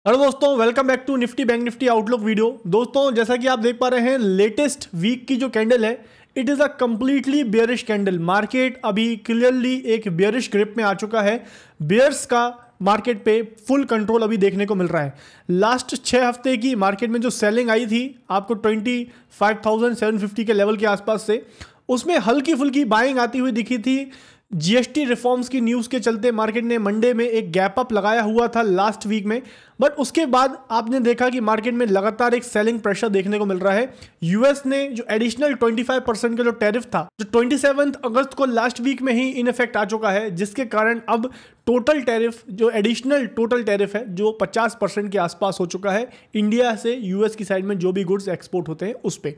Hello दोस्तों, welcome back to Nifty bank Nifty outlook video. दोस्तों, जैसा कि आप देख पा रहे हैं, लेटेस्ट वीक की जो कैंडल है it is a completely bearish candle. Market अभी क्लियरली एक बेयरिश ग्रिप में आ चुका है। बेयर्स का मार्केट पे फुल कंट्रोल अभी देखने को मिल रहा है। लास्ट 6 हफ्ते की मार्केट में जो सेलिंग आई थी आपको 25,750 के लेवल के आसपास से, उसमें हल्की फुल्की बाइंग आती हुई दिखी थी। जीएसटी रिफॉर्म्स की न्यूज़ के चलते मार्केट ने मंडे में एक गैप अप लगाया हुआ था लास्ट वीक में, बट उसके बाद आपने देखा कि मार्केट में लगातार एक सेलिंग प्रेशर देखने को मिल रहा है। यूएस ने जो एडिशनल 25% का जो टैरिफ था, जो 27 अगस्त को लास्ट वीक में ही इन इफेक्ट आ चुका है, जिसके कारण अब टोटल टैरिफ, जो एडिशनल टोटल टैरिफ है, जो 50% के आसपास हो चुका है इंडिया से यूएस की साइड में जो भी गुड्स एक्सपोर्ट होते हैं उस पर।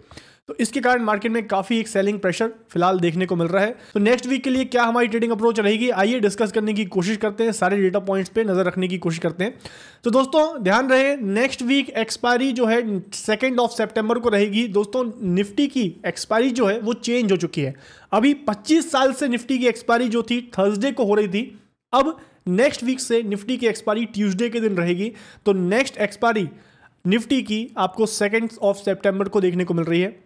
तो इसके कारण मार्केट में काफी एक सेलिंग प्रेशर फिलहाल देखने को मिल रहा है। तो नेक्स्ट वीक के लिए क्या हमारी ट्रेडिंग अप्रोच रहेगी, आइए डिस्कस करने की कोशिश करते हैं, सारे डेटा पॉइंट्स पे नजर रखने की कोशिश करते हैं। तो दोस्तों ध्यान रहे, नेक्स्ट वीक एक्सपायरी जो है 2 सितंबर को रहेगी। दोस्तों निफ्टी की एक्सपायरी जो है वो चेंज हो चुकी है। अभी 25 साल से निफ्टी की एक्सपायरी जो थी थर्सडे को हो रही थी, अब नेक्स्ट वीक से निफ्टी की एक्सपायरी ट्यूसडे के दिन रहेगी। तो नेक्स्ट एक्सपायरी निफ्टी की आपको 2 सितंबर को देखने को मिल रही है।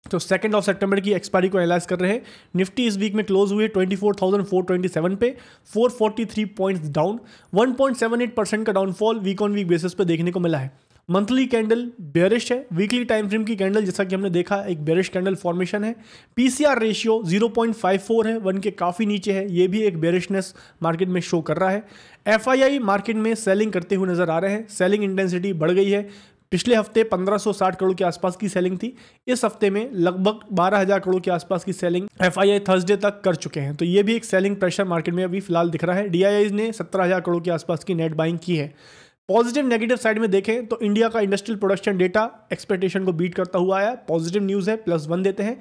तो 2 सितंबर की एक्सपायरी को एनालाइज कर रहे हैं। निफ्टी इस वीक में क्लोज हुए 24,427 पे, 443 पॉइंट्स डाउन, 1.78% का downfall week on week basis पे देखने को मिला है। मंथली कैंडल बेयरिश है। वीकली टाइम फ्रेम की कैंडल जैसा कि हमने देखा एक बेयरिश कैंडल फॉर्मेशन है। पीसीआर रेशियो 0.54 है, 1 के काफ़ी नीचे है, ये भी एक बेयरिशनेस मार्केट में शो कर रहा है। एफआईआई मार्केट में सेलिंग करते हुए नजर आ रहे हैं। सेलिंग इंटेंसिटी बढ़ गई है। पिछले हफ्ते 1560 करोड़ के आसपास की सेलिंग थी, इस हफ्ते में लगभग 12,000 करोड़ के आसपास की सेलिंग एफआईआई थर्सडे तक कर चुके हैं। तो ये भी एक सेलिंग प्रेशर मार्केट में अभी फिलहाल दिख रहा है। डीआईआई ने 17,000 करोड़ के आसपास की नेट बाइंग की है। पॉजिटिव नेगेटिव साइड में देखें तो इंडिया का इंडस्ट्रियल प्रोडक्शन डेटा एक्सपेक्टेशन को बीट करता हुआ आया, पॉजिटिव न्यूज़ है, +1 देते हैं।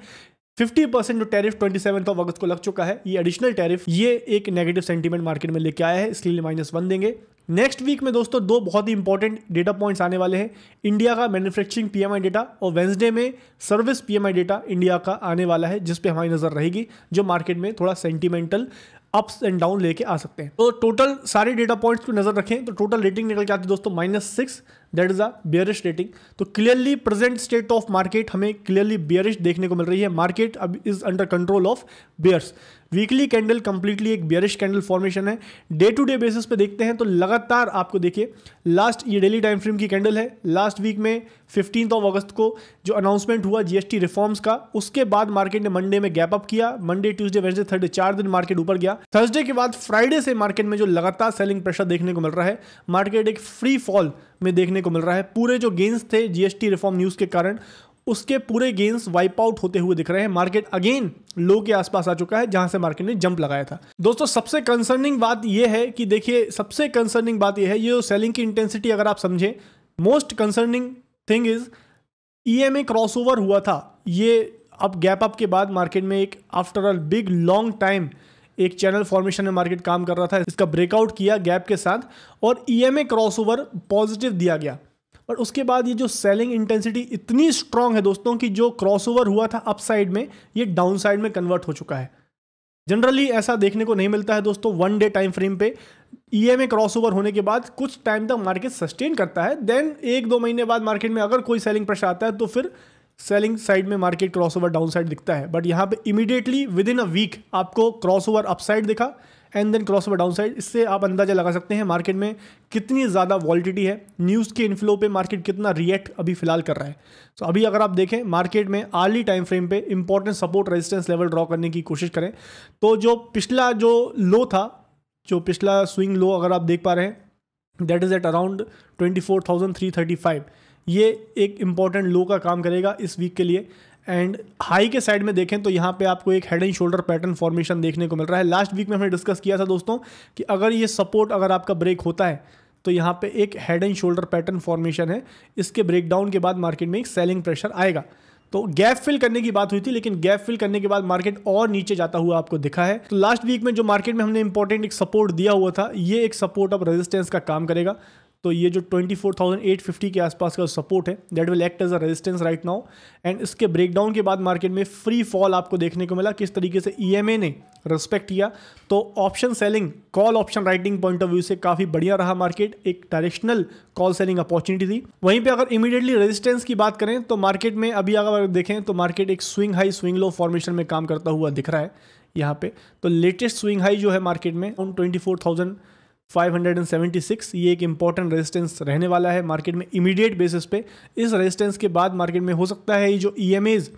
50% जो टैरिफ 27 अगस्त को लग चुका है, ये एडिशनल टैरिफ, ये एक नेगेटिव सेंटीमेंट मार्केट में लेके आया है, इसलिए -1 देंगे। नेक्स्ट वीक में दोस्तों 2 बहुत ही इंपॉर्टेंट डेटा पॉइंट्स आने वाले हैं। इंडिया का मैन्युफैक्चरिंग पीएमआई डेटा और वेंसडे में सर्विस पीएमआई डेटा इंडिया का आने वाला है, जिस पे हमारी नजर रहेगी, जो मार्केट में थोड़ा सेंटिमेंटल अप्स एंड डाउन लेके आ सकते हैं। तो टोटल सारे डेटा पॉइंट्स पे नजर रखें तो टोटल रेटिंग निकल के आती है दोस्तों -6, that is a bearish rating. तो clearly present state of market हमें क्लियरली बेयरिश देखने को मिल रही है। मार्केट अब is under control of bears. Weekly candle completely एक बेयरिश कैंडल फॉर्मेशन है। डे टू डे बेसिस पे देखते हैं तो लगातार आपको देखिए, लास्ट ये डेली टाइम फ्रेम की कैंडल है। लास्ट वीक में 15 अगस्त को जो अनाउंसमेंट हुआ जीएसटी रिफॉर्म्स का, उसके बाद मार्केट ने मंडे में गैप अप किया। मंडे, ट्यूसडे, वेडनेसडे, थर्सडे 4 दिन मार्केट ऊपर गया। थर्सडे के बाद फ्राइडे से मार्केट में जो लगातार सेलिंग प्रेशर देखने को मिल रहा है, मार्केट एक फ्री फॉल में देखने को मिल रहा है। पूरे जो गेन्स थे जीएसटी रिफॉर्म न्यूज़ के कारण, उसके पूरे गेन्स वाइप आउट होते हुए दिख रहे हैं। मार्केट अगेन लो के आसपास आ चुका है, जहां से मार्केट ने जंप लगाया था। दोस्तों सबसे कंसर्निंग बात यह है कि देखिए, सबसे कंसर्निंग बात यह है, ये सेलिंग की इंटेंसिटी अगर आप समझें, most concerning thing is EMA crossover हुआ था। ये अब गैप अप के बाद मार्केट में एक after a big long time एक चैनल फॉर्मेशन में मार्केट काम कर रहा था, इसका ब्रेकआउट किया गैप के साथ और ईएमए क्रॉसओवर पॉजिटिव दिया गया। पर उसके बाद ये जो सेलिंग इंटेंसिटी इतनी स्ट्रांग है दोस्तों कि जो क्रॉसओवर हुआ था अपसाइड में, ये डाउन साइड में कन्वर्ट हो चुका है। जनरली ऐसा देखने को नहीं मिलता है दोस्तों। 1 डे टाइम फ्रेम पे ईएमए क्रॉसओवर होने के बाद कुछ टाइम तक मार्केट सस्टेन करता है, देन 1-2 महीने बाद मार्केट में अगर कोई सेलिंग प्रेशर आता है तो फिर सेलिंग साइड में मार्केट क्रॉसओवर डाउन साइड दिखता है। बट यहाँ पे immediately within a week आपको क्रॉसओवर अपसाइड दिखा and then crossover down side. इससे आप अंदाजा लगा सकते हैं मार्केट में कितनी ज़्यादा वॉलिटिलिटी है, न्यूज़ के इन्फ्लो पे मार्केट कितना रिएक्ट अभी फिलहाल कर रहा है। तो अभी अगर आप देखें मार्केट में अर्ली टाइम फ्रेम पे important support resistance level draw करने की कोशिश करें तो जो पिछला जो लो था, जो पिछला स्विंग लो अगर आप देख पा रहे हैं, दैट इज़ एट अराउंड 24,335, ये एक इंपॉर्टेंट लो का काम करेगा इस वीक के लिए। एंड हाई के साइड में देखें तो यहाँ पे आपको एक head and shoulder pattern formation देखने को मिल रहा है। लास्ट वीक में हमने डिस्कस किया था दोस्तों कि अगर ये सपोर्ट अगर आपका ब्रेक होता है तो यहाँ पे एक head and shoulder pattern formation है। इसके ब्रेकडाउन के बाद मार्केट में एक सेलिंग प्रेशर आएगा। तो गैप फिल करने की बात हुई थी, लेकिन गैप फिल करने के बाद मार्केट और नीचे जाता हुआ आपको दिखा है। तो लास्ट वीक में जो मार्केट में हमने इंपॉर्टेंट एक सपोर्ट दिया हुआ था, ये एक सपोर्ट अब रेजिस्टेंस का काम करेगा। तो ये जो 24,850 के आसपास का सपोर्ट है that will act as a resistance right now. And इसके ब्रेकडाउन के बाद मार्केट में फ्री फॉल आपको देखने को मिला, किस तरीके से EMA ने रिस्पेक्ट किया। तो option selling, call option writing point of view से काफ़ी बढ़िया रहा मार्केट, एक डायरेक्शनल कॉल सेलिंग अपॉर्चुनिटी थी। वहीं पे अगर इमीडिएटली रेजिस्टेंस की बात करें तो मार्केट में अभी अगर देखें तो मार्केट एक swing high swing low formation में काम करता हुआ दिख रहा है यहाँ पे। तो लेटेस्ट स्विंग हाई जो है मार्केट में 24,576, ये एक इंपॉर्टेंट रेजिस्टेंस रहने वाला है मार्केट में इमीडिएट बेसिस पे। इस रेजिस्टेंस के बाद मार्केट में हो सकता है ये जो EMAs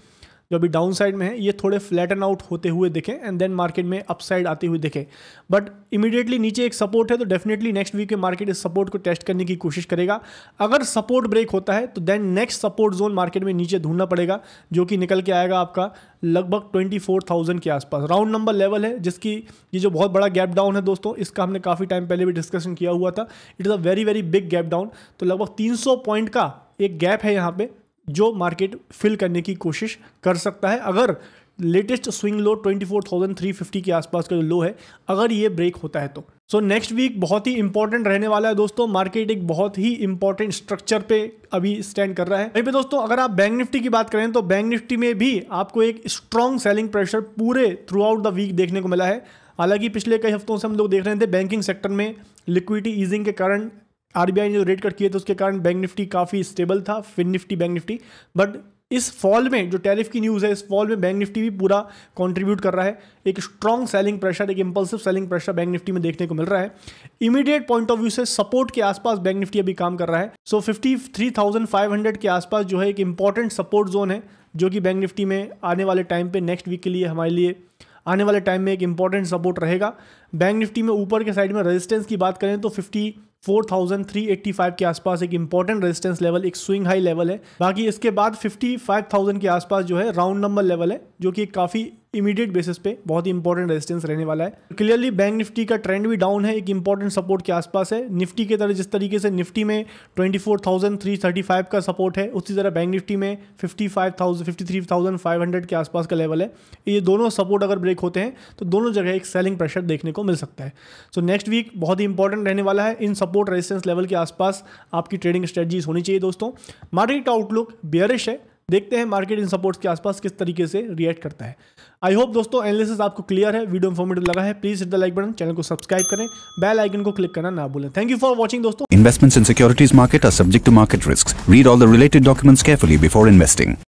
जो अभी डाउन साइड में है ये थोड़े फ्लैटन आउट होते हुए दिखे एंड देन मार्केट में अपसाइड आते हुए दिखे। बट इमीडिएटली नीचे एक सपोर्ट है तो डेफिनेटली नेक्स्ट वीक में मार्केट इस सपोर्ट को टेस्ट करने की कोशिश करेगा। अगर सपोर्ट ब्रेक होता है तो then next support zone market में नीचे ढूंढना पड़ेगा, जो कि निकल के आएगा आपका लगभग 24,000 के आसपास। राउंड नंबर लेवल है जिसकी ये जो बहुत बड़ा गैप डाउन है दोस्तों, इसका हमने काफ़ी टाइम पहले भी डिस्कशन किया हुआ था। It is a very very big gap down. तो लगभग 300 पॉइंट का एक गैप है यहाँ पे जो मार्केट फिल करने की कोशिश कर सकता है अगर लेटेस्ट स्विंग लो 24,350 के आसपास का जो लो है अगर ये ब्रेक होता है तो। सो नेक्स्ट वीक बहुत ही इंपॉर्टेंट रहने वाला है दोस्तों। मार्केट एक बहुत ही इंपॉर्टेंट स्ट्रक्चर पे अभी स्टैंड कर रहा है। वहीं पे दोस्तों अगर आप बैंक निफ्टी की बात करें तो बैंक निफ्टी में भी आपको एक स्ट्रॉन्ग सेलिंग प्रेशर पूरे थ्रू आउट द वीक देखने को मिला है। हालांकि पिछले कई हफ्तों से हम लोग देख रहे थे बैंकिंग सेक्टर में लिक्विडिटी ईजिंग के कारण RBI ने जो रेट कट किए थे उसके कारण बैंक निफ्टी काफ़ी स्टेबल था, Fin Nifty bank Nifty. But इस फॉल में जो टैरिफ की न्यूज़ है इस फॉल में बैंक निफ्टी भी पूरा कंट्रीब्यूट कर रहा है। एक स्ट्रॉन्ग सेलिंग प्रेशर, एक impulsive selling pressure bank Nifty में देखने को मिल रहा है। इमीडिएट पॉइंट ऑफ व्यू से सपोर्ट के आसपास बैंक निफ्टी अभी काम कर रहा है। सो 53,500 के आसपास जो है एक इंपॉर्टेंट सपोर्ट जोन है जो कि बैंक निफ्टी में आने वाले टाइम पे नेक्स्ट वीक के लिए हमारे लिए आने वाले टाइम में एक इंपॉर्टेंट सपोर्ट रहेगा। बैंक निफ्टी में ऊपर के साइड में रेजिस्टेंस की बात करें तो 54,385 के आसपास एक इंपॉर्टेंट रेजिस्टेंस लेवल, एक स्विंग हाई लेवल है। बाकी इसके बाद 55,000 के आसपास जो है राउंड नंबर लेवल है जो कि काफ़ी इमीडिएट बेसिस पे बहुत ही इंपॉर्टेंट रेजिस्टेंस रहने वाला है। क्लियरली बैंक निफ्टी का ट्रेंड भी डाउन है, एक इंपॉर्टेंट सपोर्ट के आसपास है। निफ्टी के तरह जिस तरीके से निफ्टी में 24,335 का सपोर्ट है उसी तरह बैंक निफ्टी में 53,500 के आसपास का लेवल है। ये दोनों सपोर्ट अगर ब्रेक होते हैं तो दोनों जगह एक सेलिंग प्रेशर देखने को मिल सकता है। सो नेक्स्ट वीक बहुत ही इंपॉर्टेंट रहने वाला है। इन सपोर्ट रेजिस्टेंस लेवल के आसपास आपकी ट्रेडिंग स्ट्रेटजीज होनी चाहिए दोस्तों। मार्केट आउटलुक बेयरिश है, देखते हैं मार्केट इन सपोर्ट्स के आसपास किस तरीके से रिएक्ट करता है। आई होप दोस्तों एनालिसिस आपको क्लियर है, वीडियो इंफॉर्मेटिव लगा है। Please hit the like button, channel को सब्सक्राइब करें, बेल आइकन को क्लिक करना ना भूलें। थैंक यू फॉर वॉचिंग दोस्तों। Investments in securities market are subject to market risks. Read all the related documents carefully before investing.